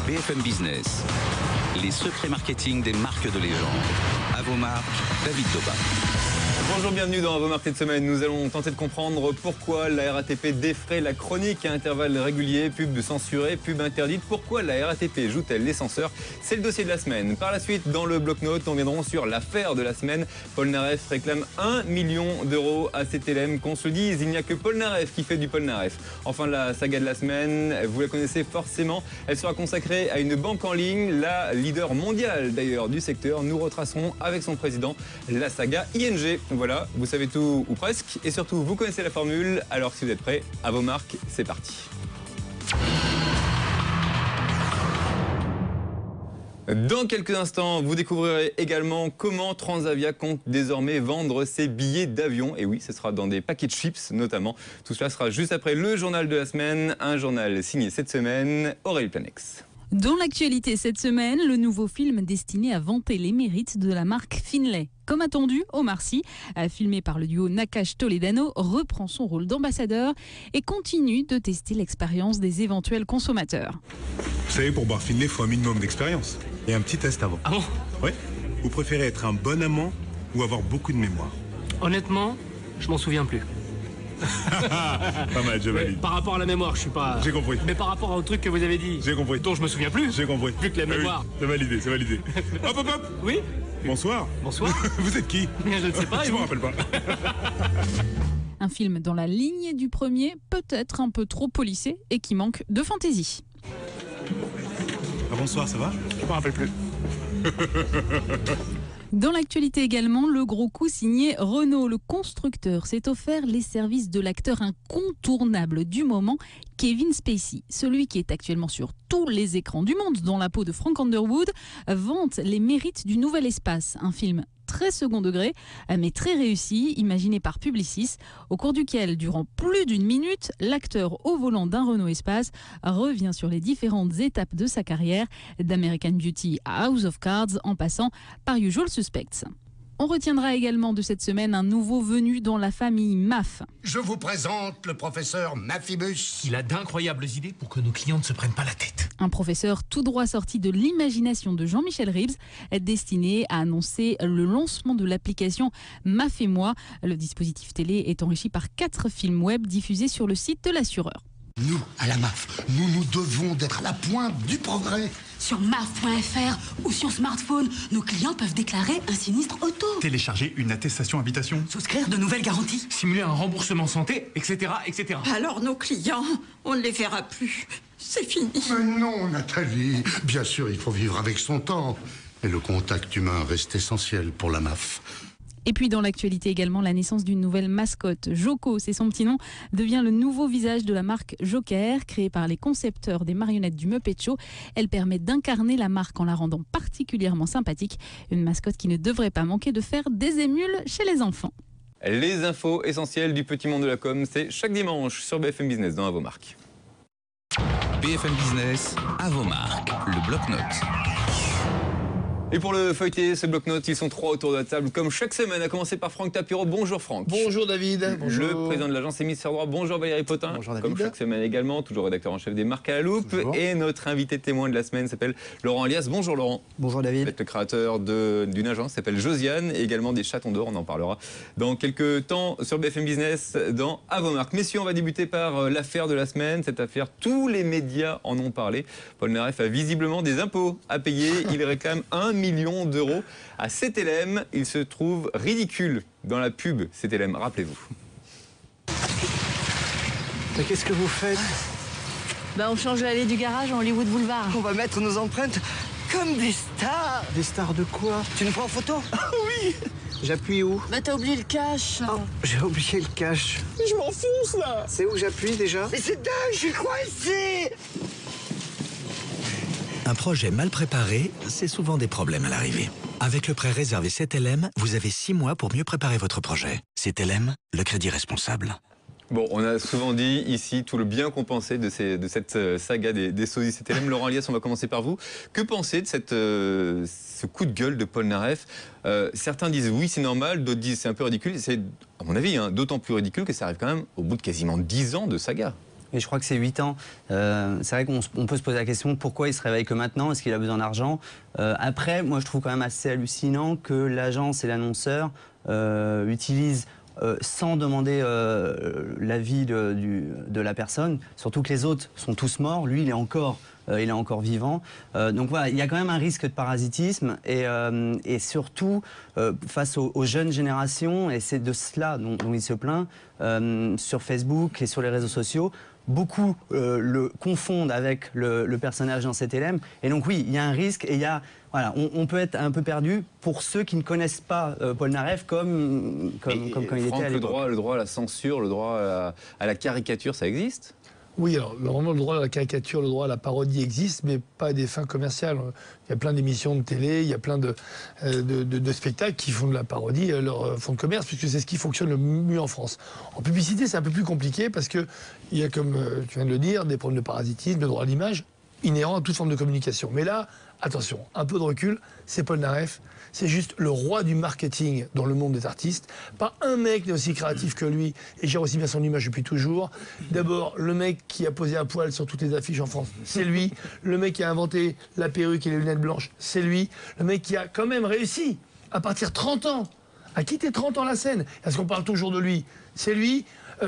BFM Business, les secrets marketing des marques de légende. À vos marques, David Doba. Bonjour, bienvenue dans vos marques de semaine. Nous allons tenter de comprendre pourquoi la RATP défraie la chronique à intervalles réguliers, pub censurée, pub interdite. Pourquoi la RATP joue-t-elle les censeurs? C'est le dossier de la semaine. Par la suite, dans le bloc-notes, on viendra sur l'affaire de la semaine. Polnareff réclame 1 million d'euros à CTLM. Qu'on se le dise, il n'y a que Polnareff qui fait du Polnareff. Enfin, la saga de la semaine, vous la connaissez forcément. Elle sera consacrée à une banque en ligne, la leader mondiale d'ailleurs du secteur. Nous retracerons avec son président la saga ING. Voilà, vous savez tout ou presque, et surtout vous connaissez la formule. Alors si vous êtes prêts, à vos marques, c'est parti. Dans quelques instants, vous découvrirez également comment Transavia compte désormais vendre ses billets d'avion. Et oui, ce sera dans des paquets de chips notamment. Tout cela sera juste après le journal de la semaine, un journal signé cette semaine, Aurélie Planex. Dans l'actualité cette semaine, le nouveau film destiné à vanter les mérites de la marque Finlay. Comme attendu, Omar Sy, filmé par le duo Nakache-Toledano, reprend son rôle d'ambassadeur et continue de tester l'expérience des éventuels consommateurs. Vous savez, pour boire Finlay, il faut un minimum d'expérience. Et un petit test avant. Ah bon? Oui. Vous préférez être un bon amant ou avoir beaucoup de mémoire? Honnêtement, je m'en souviens plus. Pas mal, je valide. Par rapport à la mémoire, je suis pas... J'ai compris. Mais par rapport au truc que vous avez dit... J'ai compris. Dont je me souviens plus. J'ai compris. Vu que la mémoire... Oui, c'est validé, c'est validé. Hop, hop, hop. Oui. Bonsoir. Bonsoir. Vous êtes qui? Je ne sais pas. Je me rappelle pas. Un film dans la ligne du premier, peut-être un peu trop policé et qui manque de fantaisie. Ah, bonsoir, ça va? Je me rappelle plus. Dans l'actualité également, le gros coup signé Renault. Le constructeur s'est offert les services de l'acteur incontournable du moment, Kevin Spacey. Celui qui est actuellement sur tous les écrans du monde dans la peau de Frank Underwood vante les mérites du Nouvel Espace, un film très second degré, mais très réussi, imaginé par Publicis, au cours duquel, durant plus d'une minute, l'acteur au volant d'un Renault Espace revient sur les différentes étapes de sa carrière, d'American Beauty à House of Cards, en passant par Usual Suspects. On retiendra également de cette semaine un nouveau venu dans la famille MAF. Je vous présente le professeur Mafibus. Il a d'incroyables idées pour que nos clients ne se prennent pas la tête. Un professeur tout droit sorti de l'imagination de Jean-Michel Ribes, destiné à annoncer le lancement de l'application MAF et moi. Le dispositif télé est enrichi par 4 films web diffusés sur le site de l'assureur. Nous, à la MAF, nous devons d'être à la pointe du progrès. Sur MAF.fr ou sur smartphone, nos clients peuvent déclarer un sinistre auto. Télécharger une attestation habitation. Souscrire de nouvelles garanties. Simuler un remboursement santé, etc., etc. Alors nos clients, on ne les verra plus. C'est fini. Mais non, Nathalie. Bien sûr, il faut vivre avec son temps. Et le contact humain reste essentiel pour la MAF. Et puis dans l'actualité également, la naissance d'une nouvelle mascotte. Joko, c'est son petit nom, devient le nouveau visage de la marque Joker, créée par les concepteurs des marionnettes du Muppet Show. Elle permet d'incarner la marque en la rendant particulièrement sympathique. Une mascotte qui ne devrait pas manquer de faire des émules chez les enfants. Les infos essentielles du petit monde de la com, c'est chaque dimanche sur BFM Business dans À vos marques. BFM Business, à vos marques, le bloc-notes. Et pour le feuilleter, ce bloc-notes, ils sont 3 autour de la table, comme chaque semaine, à commencer par Franck Tapiro. Bonjour Franck. Bonjour David. Bonjour. Le président de l'agence Émissaire Droit. Bonjour Valérie Potin. Bonjour David. Comme chaque semaine également, toujours rédacteur en chef des marques à la loupe. Bonjour. Et notre invité témoin de la semaine s'appelle Laurent Alias. Bonjour Laurent. Bonjour Vous David. êtes le créateur d'une agence qui s'appelle Josiane et également des Chatons d'Or. On en parlera dans quelques temps sur BFM Business dans À vos marques. Messieurs, on va débuter par l'affaire de la semaine. Cette affaire, tous les médias en ont parlé. Polnareff a visiblement des impôts à payer. Il réclame 1 million d'euros à CTLM. Il se trouve ridicule dans la pub CTLM, rappelez-vous. Mais qu'est-ce que vous faites? On change l'allée du garage en Hollywood Boulevard. On va mettre nos empreintes comme des stars. Des stars de quoi? Tu nous prends en photo? Oui. J'appuie où? T'as oublié le cash. Oh, j'ai oublié le cash. Je m'enfonce là. C'est où j'appuie déjà? Mais c'est dingue, je suis coincé. Un projet mal préparé, c'est souvent des problèmes à l'arrivée. Avec le prêt réservé CTLM, vous avez 6 mois pour mieux préparer votre projet. CTLM, le crédit responsable. Bon, on a souvent dit ici tout le bien qu'on pensait de cette saga des sosies CTLM. Laurent Alias, on va commencer par vous. Que pensez de ce coup de gueule de Polnareff? Certains disent oui, c'est normal, d'autres disent c'est un peu ridicule. C'est, à mon avis, d'autant plus ridicule que ça arrive quand même au bout de quasiment 10 ans de saga. Et je crois que c'est 8 ans. C'est vrai qu'on peut se poser la question pourquoi il se réveille que maintenant? Est-ce qu'il a besoin d'argent? Après, moi je trouve quand même assez hallucinant que l'agence et l'annonceur utilisent sans demander l'avis de la personne, surtout que les autres sont tous morts, lui il est encore vivant. Donc voilà, il y a quand même un risque de parasitisme et surtout face aux jeunes générations, et c'est de cela dont il se plaint, sur Facebook et sur les réseaux sociaux, beaucoup le confondent avec le personnage dans cet LM. Et donc oui, il y a un risque et voilà, on peut être un peu perdu pour ceux qui ne connaissent pas Polnareff comme quand il était à l'époque. Le droit à la censure, le droit à la caricature, ça existe? Oui, alors vraiment le droit à la caricature, le droit à la parodie existe, mais pas à des fins commerciales. Il y a plein d'émissions de télé, il y a plein de spectacles qui font de la parodie à leur fonds de commerce, puisque c'est ce qui fonctionne le mieux en France. En publicité, c'est un peu plus compliqué parce qu'il y a, comme tu viens de le dire, des problèmes de parasitisme, de droit à l'image, inhérents à toute forme de communication. Mais là, attention, un peu de recul, c'est Polnareff. C'est juste le roi du marketing dans le monde des artistes. Pas un mec n'est aussi créatif que lui et gère aussi bien son image depuis toujours. D'abord, le mec qui a posé un poil sur toutes les affiches en France, c'est lui. Le mec qui a inventé la perruque et les lunettes blanches, c'est lui. Le mec qui a quand même réussi, à partir de 30 ans, à quitter 30 ans la scène. Est-ce qu'on parle toujours de lui? C'est lui.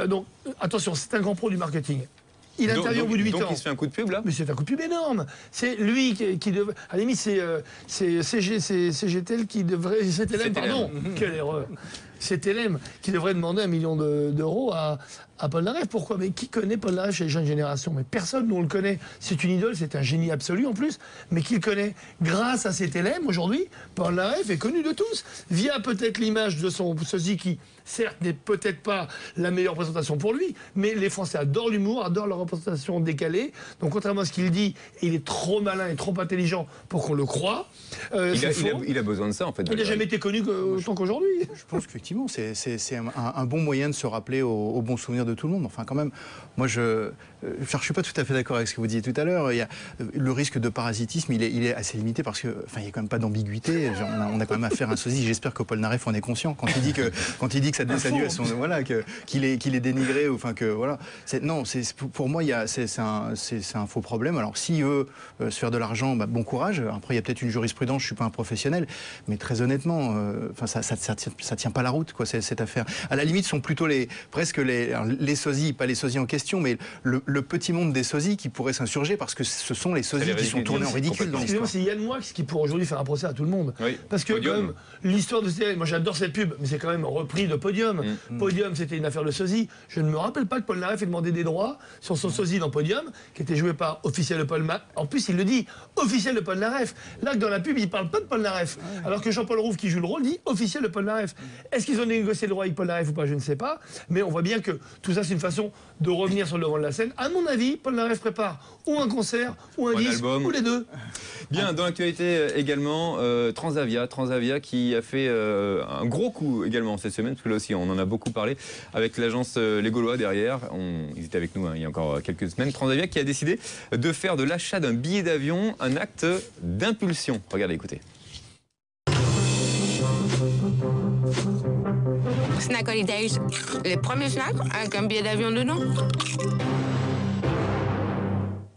Donc, attention, c'est un grand pro du marketing. Il intervient au bout de 8 ans. Donc il se fait un coup de pub là? Mais c'est un coup de pub énorme. C'est lui qui devrait. À la limite, c'est CGTL qui devrait. CTLM, pardon. Quelle erreur. CTLM qui devrait demander 1 million d'euros à Polnareff. Pourquoi? Mais qui connaît Polnareff chez les jeunes générations? Mais personne, nous on le connaît. C'est une idole, c'est un génie absolu en plus. Mais qui le connaît? Grâce à CTLM, aujourd'hui, Polnareff est connu de tous. Via peut-être l'image de son sosie qui, certes, n'est peut-être pas la meilleure présentation pour lui, mais les Français adorent l'humour, adorent la représentation décalée. Donc contrairement à ce qu'il dit, il est trop malin et trop intelligent pour qu'on le croie. Il a besoin de ça en fait. Il n'a jamais été connu autant qu'aujourd'hui. Je pense qu'effectivement, c'est un bon moyen de se rappeler au bon souvenir de tout le monde. Enfin, quand même, moi, je suis pas tout à fait d'accord avec ce que vous disiez tout à l'heure. Le risque de parasitisme, il est assez limité parce que, enfin, il n'y a quand même pas d'ambiguïté. On a quand même affaire à un sosie. J'espère que Polnareff en est conscient quand il dit que ça nuit à son, voilà, qu'il est dénigré, enfin que voilà. Non, pour moi, c'est un faux problème. Alors, s'il veut se faire de l'argent, bon courage. Après, il y a peut-être une jurisprudence. Je suis pas un professionnel, mais très honnêtement, enfin, ça tient pas la route, quoi, cette affaire. À la limite, sont plutôt presque les sosies, pas les sosies en question, mais le petit monde des sosies qui pourrait s'insurger parce que ce sont les sosies qui sont tournés en ridicule dans l'histoire. C'est Yann Moix qui pourrait aujourd'hui faire un procès à tout le monde. Oui. Parce que quand même, l'histoire de CTLM, moi j'adore cette pub, mais c'est quand même repris de Podium. Podium, c'était une affaire de sosie. Je ne me rappelle pas que Polnareff ait demandé des droits sur son sosie dans Podium, qui était joué par Officiel de Polnareff. En plus, il le dit, Officiel de Polnareff. Là, dans la pub, il parle pas de Polnareff. Alors que Jean-Paul Rouve, qui joue le rôle, dit Officiel de Polnareff. Est-ce qu'ils ont négocié le droit avec Polnareff ou pas? Je ne sais pas. Mais on voit bien que tout ça, c'est une façon de revenir sur le devant de la scène. À mon avis, Polnareff prépare ou un concert, ou un disque, ou les deux. Bien, dans l'actualité également, Transavia qui a fait un gros coup également cette semaine, parce que là aussi on en a beaucoup parlé, avec l'agence Les Gaulois derrière. Ils étaient avec nous il y a encore quelques semaines. Transavia qui a décidé de faire de l'achat d'un billet d'avion un acte d'impulsion. Regardez, écoutez. Snack Holidays, les premiers snacks avec un billet d'avion dedans.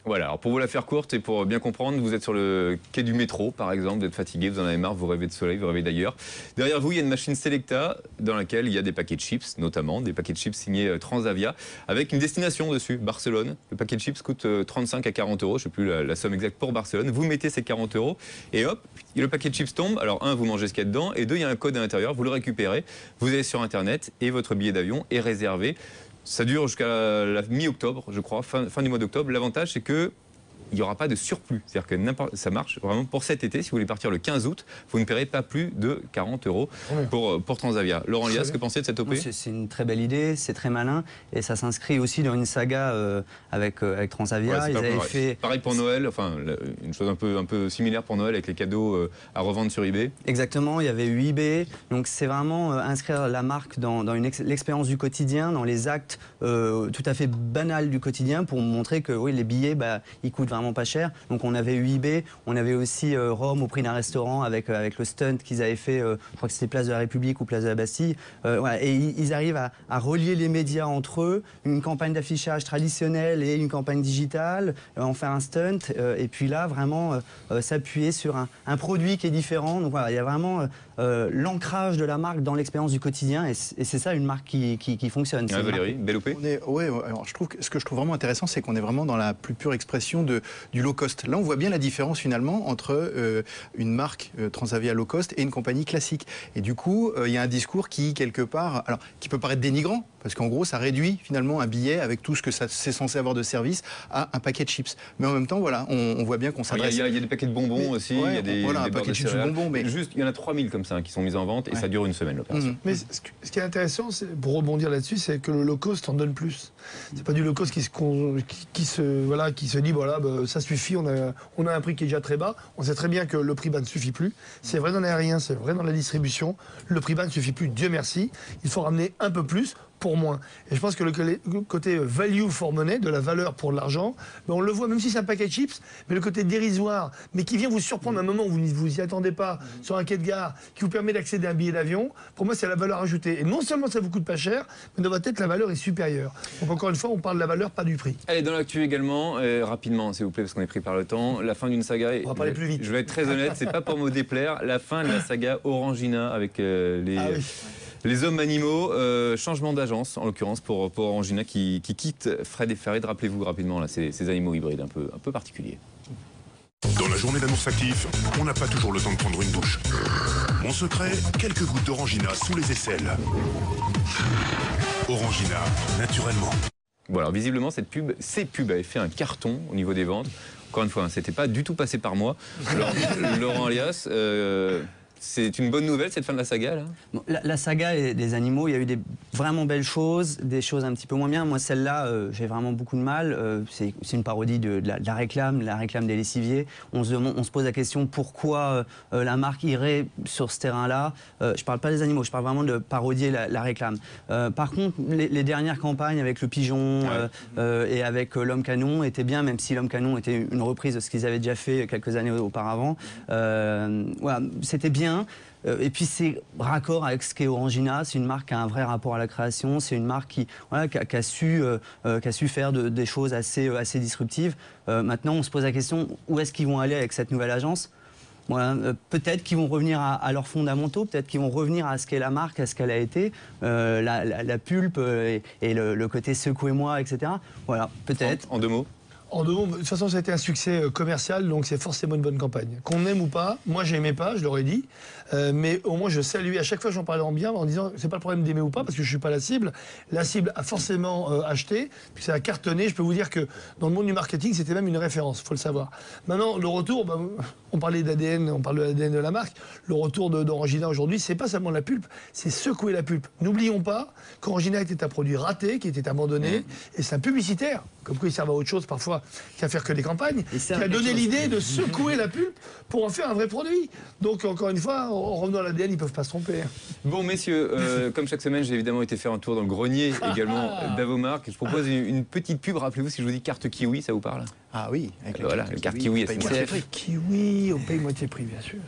Voilà, alors pour vous la faire courte et pour bien comprendre, vous êtes sur le quai du métro par exemple, vous êtes fatigué, vous en avez marre, vous rêvez de soleil, vous rêvez d'ailleurs. Derrière vous, il y a une machine Selecta dans laquelle il y a des paquets de chips, notamment des paquets de chips signés Transavia, avec une destination dessus, Barcelone. Le paquet de chips coûte 35 à 40 euros, je ne sais plus la somme exacte pour Barcelone. Vous mettez ces 40 euros et hop, le paquet de chips tombe. Alors un, vous mangez ce qu'il y a dedans, et deux, il y a un code à l'intérieur, vous le récupérez, vous allez sur Internet et votre billet d'avion est réservé. Ça dure jusqu'à la mi-octobre, je crois, fin du mois d'octobre. L'avantage, c'est que il n'y aura pas de surplus. C'est-à-dire que ça marche vraiment pour cet été. Si vous voulez partir le 15 août, vous ne paierez pas plus de 40 euros pour Transavia. Laurent Lias, que pensez de cette OP? C'est une très belle idée, c'est très malin. Et ça s'inscrit aussi dans une saga avec Transavia. Ouais, Ils avaient fait... Pareil pour Noël, enfin une chose un peu similaire pour Noël avec les cadeaux à revendre sur eBay. Exactement, il y avait eu eBay. Donc c'est vraiment inscrire la marque dans l'expérience du quotidien, dans les actes tout à fait banals du quotidien pour montrer que oui, les billets, ils coûtent vraiment vraiment pas cher. Donc on avait eu eBay, on avait aussi Rome au prix d'un restaurant avec le stunt qu'ils avaient fait, je crois que c'était Place de la République ou Place de la Bastille. Voilà. Et ils arrivent à relier les médias entre eux, une campagne d'affichage traditionnelle et une campagne digitale, en faire un stunt, et puis là vraiment s'appuyer sur un produit qui est différent. Donc voilà, il y a vraiment l'ancrage de la marque dans l'expérience du quotidien, et c'est ça une marque qui fonctionne. Valérie, Bellopé. Alors ce que je trouve vraiment intéressant, c'est qu'on est vraiment dans la plus pure expression du low cost. Là, on voit bien la différence finalement entre une marque Transavia low cost et une compagnie classique. Et du coup, il y a un discours qui, quelque part, alors, qui peut paraître dénigrant, parce qu'en gros, ça réduit finalement un billet avec tout ce que c'est censé avoir de service à un paquet de chips. Mais en même temps, voilà, on voit bien qu'on s'adresse... Il y a des paquets de bonbons aussi, il y a des un paquet de chips de bonbons. Mais... Juste, il y en a 3000 comme ça qui sont mis en vente et ça dure une semaine l'opération. Mais ce qui est intéressant, pour rebondir là-dessus, c'est que le low cost en donne plus. C'est pas du low cost qui se dit voilà, ça suffit, on a un prix qui est déjà très bas. On sait très bien que le prix bas ne suffit plus. C'est vrai dans l'aérien, c'est vrai dans la distribution. Le prix bas ne suffit plus, Dieu merci. Il faut ramener un peu plus pour moins. Et je pense que le côté value for money, de la valeur pour l'argent, on le voit, même si c'est un paquet de chips, mais le côté dérisoire, mais qui vient vous surprendre à un moment où vous ne vous y attendez pas, sur un quai de gare, qui vous permet d'accéder à un billet d'avion, pour moi c'est la valeur ajoutée. Et non seulement ça vous coûte pas cher, mais dans votre tête la valeur est supérieure. Donc encore une fois, on parle de la valeur, pas du prix. Allez, dans l'actu également, rapidement s'il vous plaît, parce qu'on est pris par le temps, la fin d'une saga... On va parler plus vite. Je vais être très honnête, c'est pas pour me déplaire, la fin de la saga Orangina avec les hommes animaux, changement d'agence en l'occurrence pour Orangina qui quitte Fred et Farid. Rappelez-vous rapidement là, ces animaux hybrides un peu particuliers. Dans la journée d'annonce actif, on n'a pas toujours le temps de prendre une douche. Mon secret, quelques gouttes d'Orangina sous les aisselles. Orangina, naturellement. Bon alors visiblement ces pubs avaient fait un carton au niveau des ventes. Encore une fois, c'était pas du tout passé par moi. Laurent Alias, c'est une bonne nouvelle cette fin de la saga là? Bon, la saga des animaux, il y a eu des vraiment belles choses, des choses un petit peu moins bien. Moi celle-là, j'ai vraiment beaucoup de mal. C'est une parodie de la réclame des lessiviers. On se pose la question pourquoi la marque irait sur ce terrain-là. Je parle pas des animaux, je parle vraiment de parodier la réclame. Par contre, les dernières campagnes avec le pigeon et avec l'homme canon étaient bien, même si l'homme canon était une reprise de ce qu'ils avaient déjà fait quelques années auparavant. Voilà, c'était bien. Et puis c'est raccord avec ce qu'est Orangina, c'est une marque qui a un vrai rapport à la création, c'est une marque qui a su faire des choses assez disruptives. Maintenant on se pose la question, où est-ce qu'ils vont aller avec cette nouvelle agence? Voilà, peut-être qu'ils vont revenir à leurs fondamentaux, peut-être qu'ils vont revenir à ce qu'est la marque, à ce qu'elle a été, la pulpe et le côté secouez-moi, etc. Voilà, peut-être. En deux mots? En deux mots, de toute façon, ça a été un succès commercial, donc c'est forcément une bonne campagne. Qu'on aime ou pas, moi j'aimais pas, je l'aurais dit, mais au moins je saluais, à chaque fois j'en parlais en bien, en disant c'est pas le problème d'aimer ou pas, parce que je suis pas la cible a forcément acheté, puis ça a cartonné. Je peux vous dire que dans le monde du marketing, c'était même une référence, faut le savoir. Maintenant, le retour, on parlait d'ADN, on parle de l'ADN de la marque, le retour d'Orangina aujourd'hui, c'est pas seulement la pulpe, c'est secouer la pulpe. N'oublions pas qu'Orangina était un produit raté, qui était abandonné, et c'est un publicitaire, comme quoi il servent à autre chose parfois qu'à faire que des campagnes, qui a donné l'idée de secouer la pulpe pour en faire un vrai produit. Donc encore une fois, en revenant à l'ADN, ils ne peuvent pas se tromper. Bon messieurs, comme chaque semaine, j'ai évidemment été faire un tour dans le grenier également d'Avomark. Je propose une petite pub, rappelez-vous si je vous dis carte Kiwi, ça vous parle? Ah oui, avec voilà, la carte Kiwi SNCF. Kiwi, on paye moitié prix bien sûr.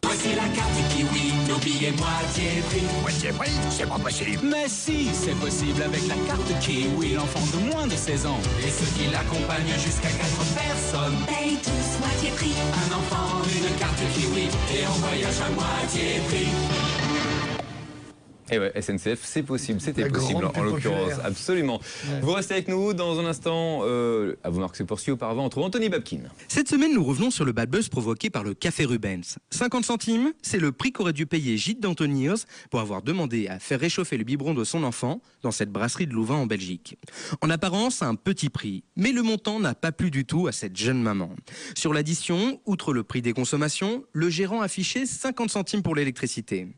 Voici la carte Kiwi, nos billets moitié prix. Moitié prix, c'est pas possible. Mais si, c'est possible avec la carte Kiwi, l'enfant de moins de 16 ans. Et ceux qui l'accompagnent jusqu'à 4 personnes payent tous moitié prix. Un enfant, une carte Kiwi, et on voyage à moitié prix. Et ouais, SNCF, c'est possible, c'était possible en l'occurrence, absolument. Ouais. Vous restez avec nous dans un instant. Avomark se poursuit, auparavant, on trouve Anthony Babkin. Cette semaine, nous revenons sur le bad buzz provoqué par le Café Rubens. 50 centimes, c'est le prix qu'aurait dû payer Gilles d'Antoniers pour avoir demandé à faire réchauffer le biberon de son enfant dans cette brasserie de Louvain en Belgique. En apparence, un petit prix, mais le montant n'a pas plu du tout à cette jeune maman. Sur l'addition, outre le prix des consommations, le gérant affichait 50 centimes pour l'électricité.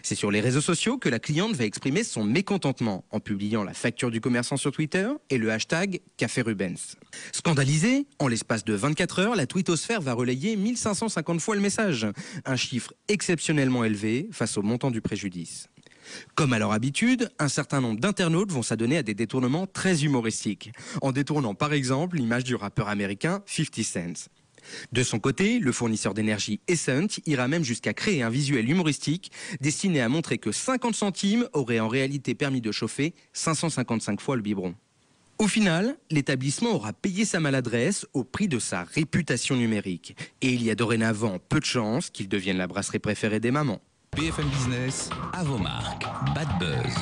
C'est sur les réseaux sociaux que la cliente va exprimer son mécontentement en publiant la facture du commerçant sur Twitter et le hashtag Café Rubens. Scandalisée, en l'espace de 24 heures, la twittosphère va relayer 1550 fois le message, un chiffre exceptionnellement élevé face au montant du préjudice. Comme à leur habitude, un certain nombre d'internautes vont s'adonner à des détournements très humoristiques, en détournant par exemple l'image du rappeur américain 50 Cent. De son côté, le fournisseur d'énergie Essent ira même jusqu'à créer un visuel humoristique destiné à montrer que 50 centimes auraient en réalité permis de chauffer 555 fois le biberon. Au final, l'établissement aura payé sa maladresse au prix de sa réputation numérique. Et il y a dorénavant peu de chances qu'il devienne la brasserie préférée des mamans. BFM Business, à vos marques. Bad Buzz.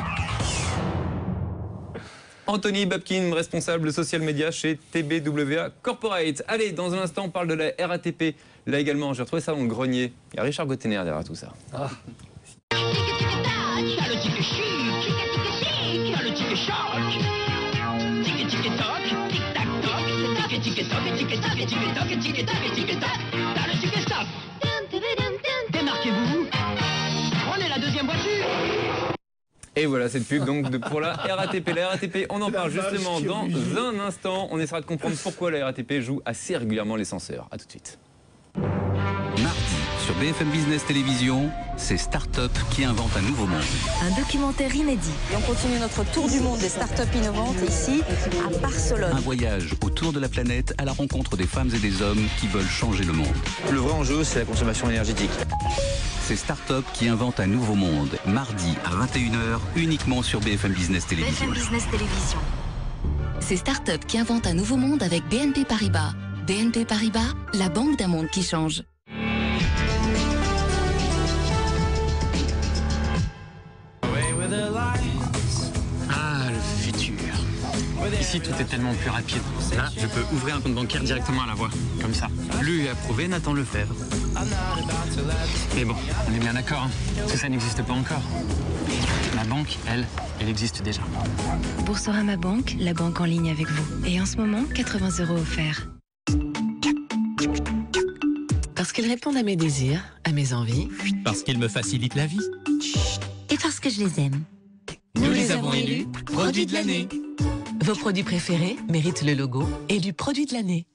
Anthony Babkin, responsable social media chez TBWA Corporate. Allez, dans un instant, on parle de la RATP. Là également, j'ai retrouvé ça dans le grenier. Il y a Richard Gottener derrière tout ça. Ah. Le ticket chic, le ticket choc. Ticket ticket toc, tic tac toc. Ticket ticket toc, ticket ticket ticket toc, ticket tac ticket toc. T'as le ticket stop. Démarquez-vous. Prenez la deuxième voiture. Et voilà cette pub donc pour la RATP. La RATP, on en parle justement dans un instant. On essaiera de comprendre pourquoi la RATP joue assez régulièrement les censeurs. A tout de suite. Mardi, sur BFM Business Télévision, c'est Start-up qui invente un nouveau monde. Un documentaire inédit. Et on continue notre tour du monde des start-up innovantes ici, à Barcelone. Un voyage autour de la planète à la rencontre des femmes et des hommes qui veulent changer le monde. Le vrai enjeu, c'est la consommation énergétique. C'est Start-up qui invente un nouveau monde. Mardi à 21h, uniquement sur BFM Business Télévision. BFM Business Télévision. C'est Start-up qui invente un nouveau monde avec BNP Paribas. BNP Paribas, la banque d'un monde qui change. Ah, le futur. Ici, tout est tellement plus rapide. Là, je peux ouvrir un compte bancaire directement à la voix, comme ça. Lu et approuvé, Nathan Lefebvre. Mais bon, on est bien d'accord, hein. Tout ça n'existe pas encore. La banque, elle existe déjà. Boursorama Banque, la banque en ligne avec vous. Et en ce moment, 80 € offerts. Parce qu'ils répondent à mes désirs, à mes envies. Parce qu'ils me facilitent la vie. Et parce que je les aime. Nous les avons élus produits de l'année. Vos produits préférés méritent le logo élu produit de l'année.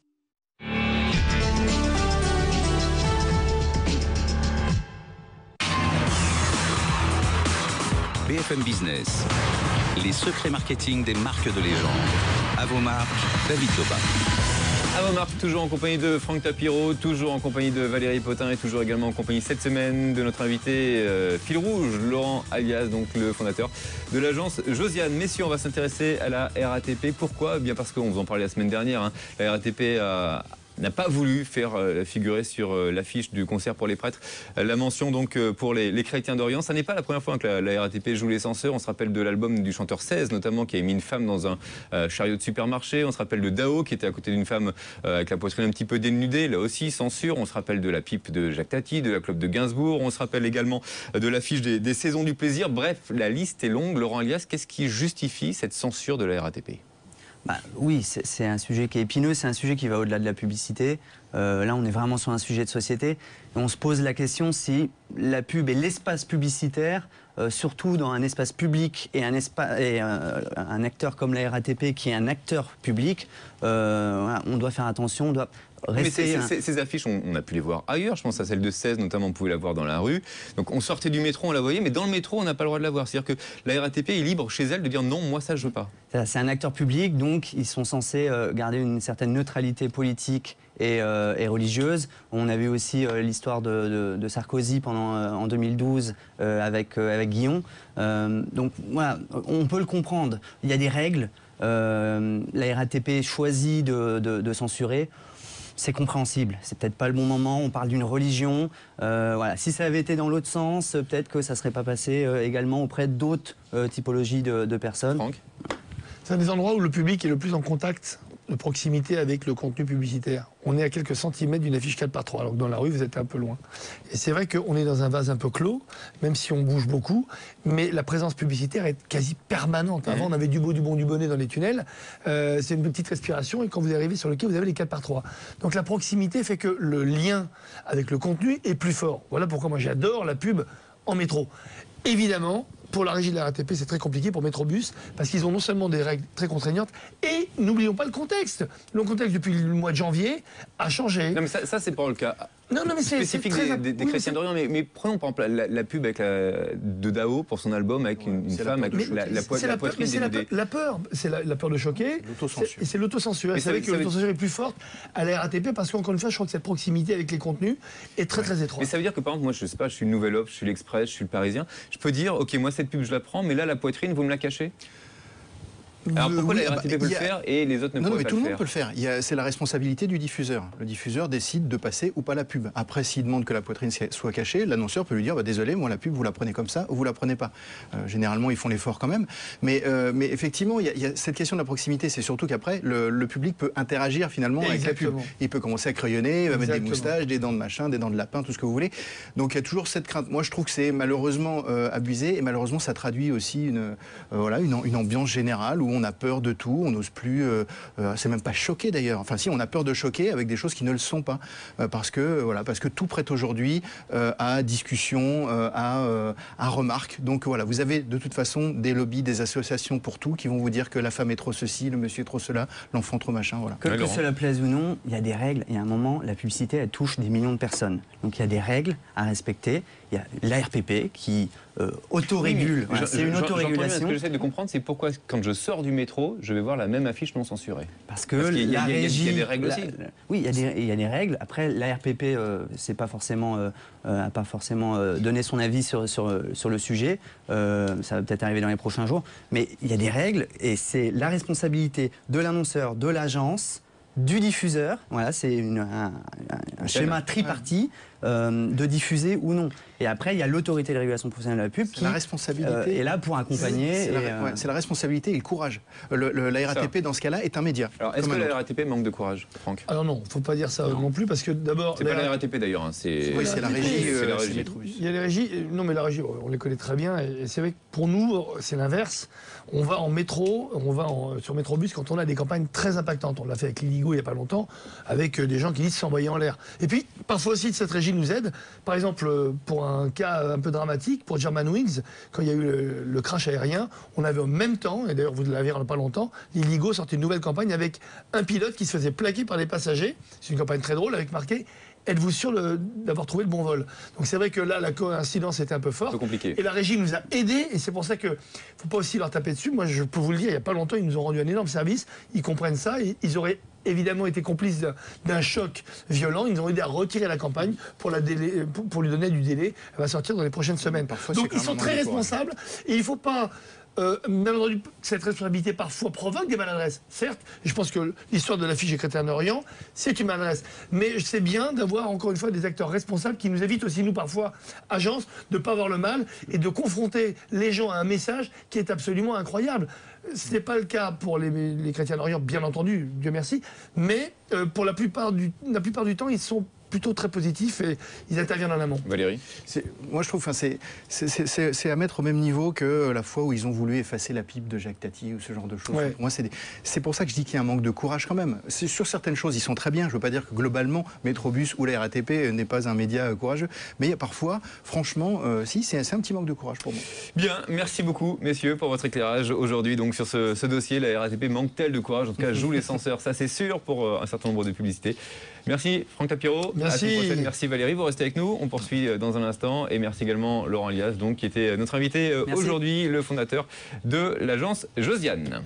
BFM Business, les secrets marketing des marques de légende. À vos marques, David Toba. À vos marques, toujours en compagnie de Franck Tapiro, toujours en compagnie de Valérie Potin et toujours également en compagnie cette semaine de notre invité Fil Rouge, Laurent Alias, donc le fondateur de l'agence Josiane. Messieurs, on va s'intéresser à la RATP. Pourquoi ? Bien parce qu'on vous en parlait la semaine dernière, hein. La RATP n'a pas voulu faire figurer sur l'affiche du concert pour les prêtres la mention donc pour les chrétiens d'Orient. Ça n'est pas la première fois que la RATP joue les censeurs. On se rappelle de l'album du chanteur 16 notamment qui a mis une femme dans un chariot de supermarché. On se rappelle de Dao qui était à côté d'une femme avec la poitrine un petit peu dénudée. Là aussi censure. On se rappelle de la pipe de Jacques Tati, de la clope de Gainsbourg. On se rappelle également de l'affiche des saisons du plaisir. Bref, la liste est longue. Laurent Alias, qu'est-ce qui justifie cette censure de la RATP ? Oui, c'est un sujet qui est épineux, c'est un sujet qui va au-delà de la publicité. Là, on est vraiment sur un sujet de société. Et on se pose la question si la pub et l'espace publicitaire, surtout dans un espace public et un acteur comme la RATP qui est un acteur public, voilà, on doit faire attention, on doit rester... Mais ces affiches, on a pu les voir ailleurs. Je pense à celle de 16, notamment, on pouvait la voir dans la rue. Donc on sortait du métro, on la voyait, mais dans le métro, on n'a pas le droit de la voir. C'est-à-dire que la RATP est libre chez elle de dire non, moi ça je veux pas. C'est un acteur public, donc ils sont censés garder une certaine neutralité politique et religieuse. On a vu aussi l'histoire de Sarkozy en 2012 avec Guillon. Donc voilà, on peut le comprendre. Il y a des règles. La RATP choisit de censurer. C'est compréhensible. C'est peut-être pas le bon moment. On parle d'une religion. Voilà. Si ça avait été dans l'autre sens, peut-être que ça serait pas passé également auprès d'autres typologies de personnes. Franck ? C'est un des endroits où le public est le plus en contact de proximité avec le contenu publicitaire. On est à quelques centimètres d'une affiche 4x3, alors que dans la rue, vous êtes un peu loin. Et c'est vrai qu'on est dans un vase un peu clos, même si on bouge beaucoup, mais la présence publicitaire est quasi permanente. Avant, on avait du beau, du bon, du bonnet dans les tunnels. C'est une petite respiration, et quand vous arrivez sur le quai, vous avez les 4x3. Donc la proximité fait que le lien avec le contenu est plus fort. Voilà pourquoi moi j'adore la pub en métro. Évidemment, pour la régie de la RATP, c'est très compliqué pour Métrobus, parce qu'ils ont non seulement des règles très contraignantes, et n'oublions pas le contexte. Le contexte, depuis le mois de janvier, a changé. Non, mais ça c'est pas le cas. Non, mais c'est spécifique des chrétiens d'Orient. Mais prenons par exemple la pub avec de Dao pour son album avec une femme avec la poitrine dénudée. La peur, c'est la peur de choquer. Et c'est l'autocensure. Et vous savez que l'autocensure est plus forte à la RATP parce qu'encore une fois, je crois que cette proximité avec les contenus est très très étroite. Mais ça veut dire que par exemple, moi je sais pas, je suis le Nouvel Obs, je suis l'Express, je suis le Parisien. Je peux dire, ok, moi cette pub je la prends, mais là la poitrine, vous me la cachez? Alors pourquoi la RATP peut le faire et les autres ne pourraient pas le faire? Tout le monde peut le faire. C'est la responsabilité du diffuseur. Le diffuseur décide de passer ou pas la pub. Après, s'il demande que la poitrine soit cachée, l'annonceur peut lui dire désolé, moi la pub, vous la prenez comme ça ou vous la prenez pas. Généralement, ils font l'effort quand même. Mais effectivement, il y a cette question de la proximité. C'est surtout qu'après, le public peut interagir finalement avec la pub. Il peut commencer à crayonner, il va mettre des moustaches, des dents de machin, des dents de lapin, tout ce que vous voulez. Donc il y a toujours cette crainte. Moi, je trouve que c'est malheureusement abusé et malheureusement, ça traduit aussi une ambiance générale où on a peur de tout. On n'ose plus, c'est même pas choqué d'ailleurs. Enfin si, on a peur de choquer avec des choses qui ne le sont pas, parce que tout prête aujourd'hui à discussion, à remarque. Donc voilà, vous avez de toute façon des lobbies, des associations pour tout qui vont vous dire que la femme est trop ceci, le monsieur est trop cela, l'enfant trop machin. Voilà. Que cela plaise ou non, il y a des règles. Il y a un moment, la publicité, elle touche des millions de personnes. Donc il y a des règles à respecter. Il y a l'ARTP qui autorégule. Oui, c'est une autorégulation. Ce que j'essaie de comprendre, c'est pourquoi quand je sors du métro, je vais voir la même affiche non censurée. Parce qu'il y a des règles aussi. Oui, il y a des règles. Après, l'ARTP n'a pas forcément donné son avis sur le sujet. Ça va peut-être arriver dans les prochains jours. Mais il y a des règles et c'est la responsabilité de l'annonceur, de l'agence, du diffuseur. Voilà, c'est un schéma tripartite. De diffuser ou non. Et après, il y a l'autorité de régulation professionnelle de la pub qui la responsabilité est là pour accompagner. C'est la responsabilité et le courage. La RATP, dans ce cas-là, est un média. Alors, est-ce que la RATP manque de courage, Franck? Alors non, il ne faut pas dire ça non plus, parce que d'abord... C'est pas la RATP d'ailleurs, hein, c'est la régie. Il y a les régies, non mais la régie, on les connaît très bien, et c'est vrai que pour nous, c'est l'inverse. On va en métro, sur Métrobus quand on a des campagnes très impactantes. On l'a fait avec l'Illigo il n'y a pas longtemps, avec des gens qui disent s'envoyer en l'air. Et puis, parfois aussi, cette régie nous aide. Par exemple, pour un cas un peu dramatique, pour Germanwings, quand il y a eu le crash aérien, on avait en même temps, et d'ailleurs vous l'avez il pas longtemps, l'Illigo sortait une nouvelle campagne avec un pilote qui se faisait plaquer par les passagers. C'est une campagne très drôle avec marqué « Êtes-vous sûr d'avoir trouvé le bon vol ?» Donc c'est vrai que là, la coïncidence était un peu forte. Compliqué. Et la régie nous a aidés, et c'est pour ça qu'il ne faut pas aussi leur taper dessus. Moi, je peux vous le dire, il n'y a pas longtemps, ils nous ont rendu un énorme service. Ils comprennent ça, et ils auraient évidemment été complices d'un choc violent. Ils nous ont aidé à retirer la campagne pour lui donner du délai. Elle va sortir dans les prochaines semaines. Parfois, donc ils sont très responsables, et il ne faut pas... bien entendu, cette responsabilité parfois provoque des maladresses, certes. Je pense que l'histoire de l'affiche des chrétiens d'Orient, c'est une maladresse. Mais c'est bien d'avoir, encore une fois, des acteurs responsables qui nous évitent aussi, nous, parfois, agences, de ne pas avoir le mal et de confronter les gens à un message qui est absolument incroyable. Ce n'est pas le cas pour les chrétiens d'Orient, bien entendu, Dieu merci, mais pour la plupart du temps, ils sont plutôt très positifs et ils interviennent en amont. Valérie? Moi je trouve que c'est à mettre au même niveau que la fois où ils ont voulu effacer la pipe de Jacques Tati ou ce genre de choses. Ouais. Pour moi c'est pour ça que je dis qu'il y a un manque de courage quand même. Sur certaines choses ils sont très bien, je ne veux pas dire que globalement Métrobus ou la RATP n'est pas un média courageux, mais il y a parfois, franchement, si, c'est un petit manque de courage pour moi. Bien, merci beaucoup messieurs pour votre éclairage aujourd'hui donc sur ce dossier. La RATP manque-t-elle de courage? En tout cas, joue les censeurs, ça c'est sûr pour un certain nombre de publicités. Merci Franck Tapiro. Merci. À la prochaine. Merci Valérie, vous restez avec nous. On poursuit dans un instant. Et merci également Laurent Lias, donc, qui était notre invité aujourd'hui, le fondateur de l'agence Josiane.